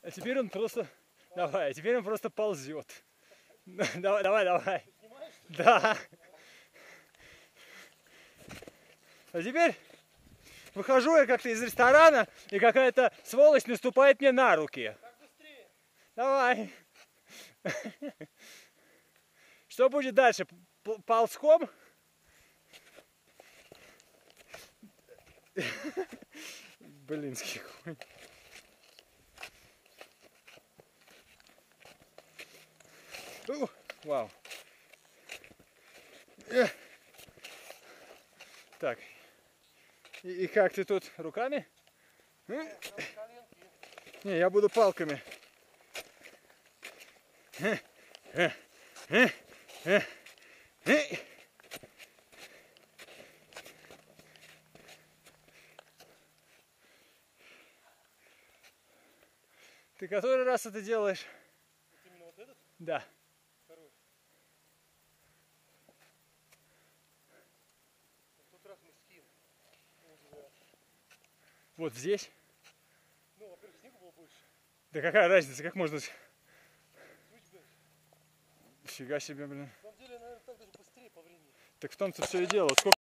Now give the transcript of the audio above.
А теперь он просто... Давай, а теперь он просто ползет. Давай, давай, давай. Да. А теперь выхожу я как-то из ресторана, и какая-то сволочь наступает мне на руки. Давай. Что будет дальше? Ползком? Блинский конь. Вау. Так. И как ты тут? Руками? Не, я буду палками. Ты который раз это делаешь? Вот именно вот этот? Да. Второй. В тот раз мы скинули. Вот здесь? Ну, во-первых, снега было больше. Да какая разница, как можно... Ключ, блядь. Фига себе, блин. На самом деле, наверное, так даже быстрее по времени. Так в том-то все и дело. Сколько